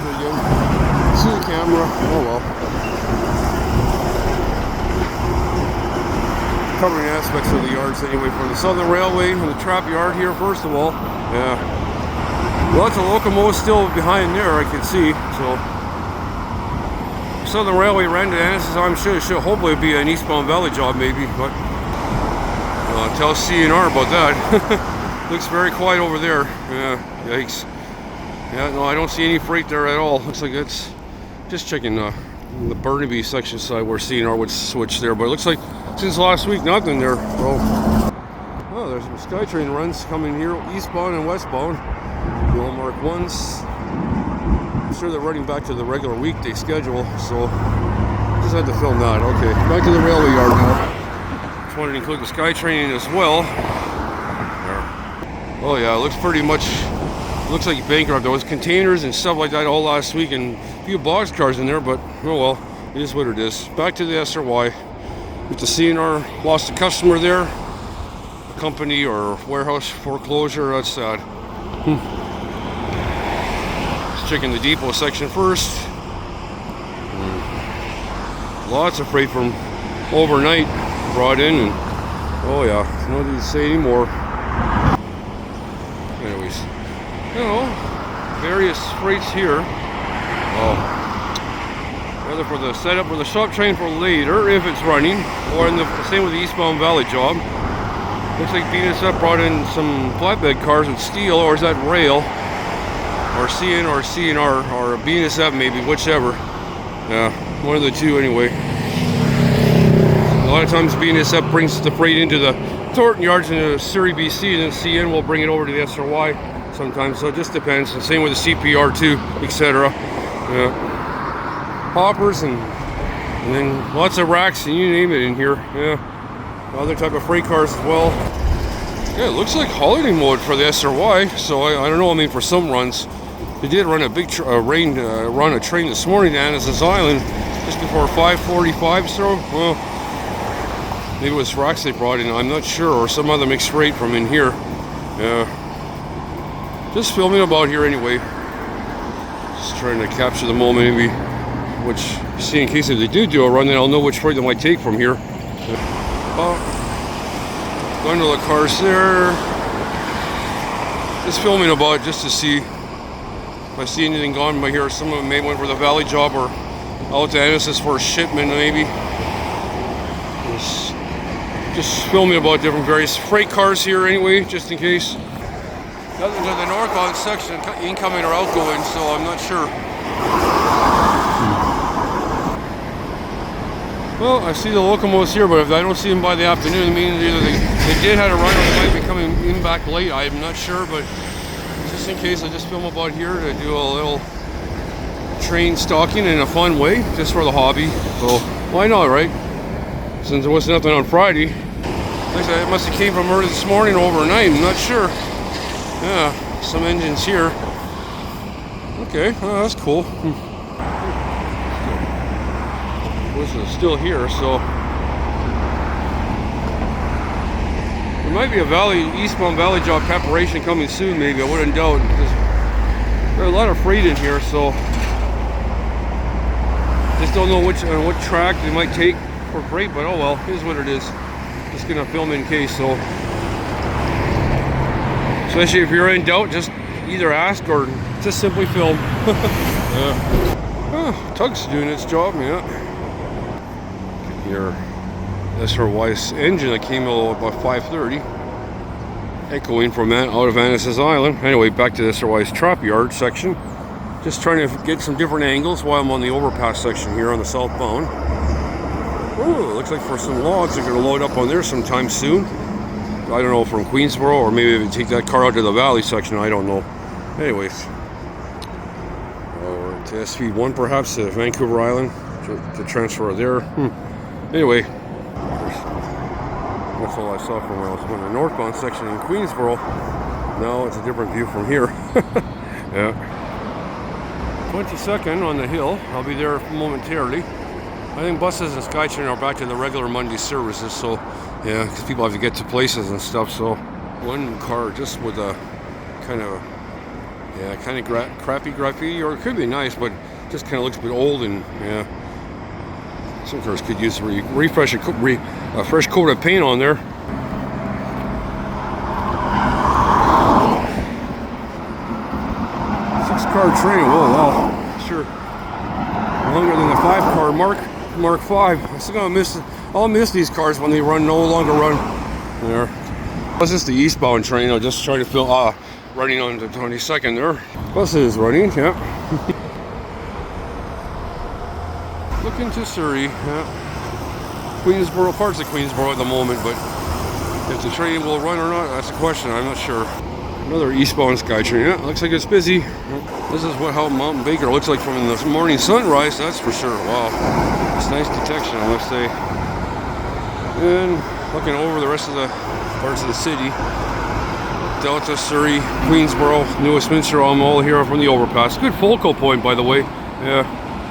again. See the camera. Oh well. Covering aspects of the yards anyway, from the Southern Railway and the trap yard here first of all. Yeah. Lots of locomotives still behind there, I can see. So Southern Railway ran to Annis's. I'm sure it should hopefully be an eastbound valley job maybe, but tell CNR about that. Looks very quiet over there. Yeah, yikes. Yeah, no, I don't see any freight there at all. Looks like it's just checking the Burnaby section side where CNR would switch there, but it looks like since last week nothing there. So, oh, there's some SkyTrain runs coming here, eastbound and westbound. All mark ones. I'm sure they're running back to the regular weekday schedule, so just had to film that. Okay, back to the railway yard now. Just wanted to include the SkyTrain as well. There. Oh yeah, it looks pretty much. Looks like bankrupt. There was containers and stuff like that all last week, and a few boxcars in there, but oh well, it is what it is. Back to the SRY. With the CNR lost a customer there, a company or warehouse foreclosure. That's sad. Just checking the depot section first. Lots of freight from overnight brought in, and oh yeah, no need to say anymore. Anyways, you know, various freights here. Oh. Either for the setup or the shop train for later, if it's running, or in the same with the eastbound valley job. Looks like BNSF brought in some flatbed cars with steel, or is that rail, or CNR, or BNSF maybe, whichever. Yeah, one of the two anyway. A lot of times BNSF brings the freight into the Thornton yards into Surrey, BC, and then CN will bring it over to the SRY sometimes, so it just depends. And same with the CPR too, etc. Yeah. Hoppers and then lots of racks and you name it in here. Yeah, other type of freight cars as well. Yeah, it looks like holiday mode for the SRY. So I don't know. I mean, for some runs, they did run a big run a train this morning to Annis's Island just before 5:45. So well, maybe it was racks they brought in. I'm not sure, or some other mixed freight from in here. Yeah, just filming about here anyway. Just trying to capture the moment maybe. Which, see, in case if they do a run, then I'll know which freight they might take from here. Gondola cars there. Just filming about just to see if I see anything gone by here. Some of them may went for the valley job or out to Annis's for a shipment maybe. Just filming about different various freight cars here anyway, just in case. Nothing to the northbound section, incoming or outgoing, so I'm not sure. Well, I see the locomotives here, but if I don't see them by the afternoon, it means either they did have a run or they might be coming in back late. I'm not sure, but just in case, I just film about here to do a little train stalking in a fun way, just for the hobby. So why not, right? Since there was nothing on Friday. Like it must have came from early this morning overnight. I'm not sure. Yeah, some engines here. Okay, well, that's cool. Is still here, so there might be a eastbound valley job preparation coming soon. Maybe I wouldn't doubt. There's a lot of freight in here, so just don't know what track they might take for freight. But oh well, here's what it is. Just gonna film in case. So, especially if you're in doubt, just either ask or just simply film. Tug's doing its job, yeah. Here, SRY's engine that came out about 5:30, echoing from out of Annis's Island. Anyway, back to the SRY's trap yard section. Just trying to get some different angles while I'm on the overpass section here on the southbound. Oh, looks like for some logs they're going to load up on there sometime soon. I don't know, from Queensboro, or maybe they take that car out to the valley section. I don't know. Anyways, or to SV1 perhaps, to Vancouver Island to transfer there. Anyway, that's all I saw from when I was on the northbound section in Queensboro. Now it's a different view from here. Yeah. 22nd on the hill. I'll be there momentarily. I think buses and SkyTrain are back to the regular Monday services, so yeah, because people have to get to places and stuff. So one car just with a kind of Yeah, kind of crappy graffiti, or it could be nice, but just kind of looks a bit old, and yeah. Some cars could use a refresh, a fresh coat of paint on there. 6-car train. Whoa, wow. Sure. Longer than the 5-car Mark 5. I'm still gonna miss. I'll miss these cars when they no longer run. There. This is the eastbound train. I'll just try to fill. Running on the 22nd there. Bus is running. Yeah. Looking to Surrey. Yeah. Queensboro, parts of Queensboro at the moment, but if the train will run or not, that's a question. I'm not sure. Another eastbound SkyTrain. Yeah, looks like it's busy. This is how Mountain Baker looks like from the morning sunrise, that's for sure. Wow. It's nice detection, I must say. And looking over the rest of the parts of the city. Delta, Surrey, Queensboro, New Westminster, I'm all here from the overpass. Good focal point, by the way. Yeah.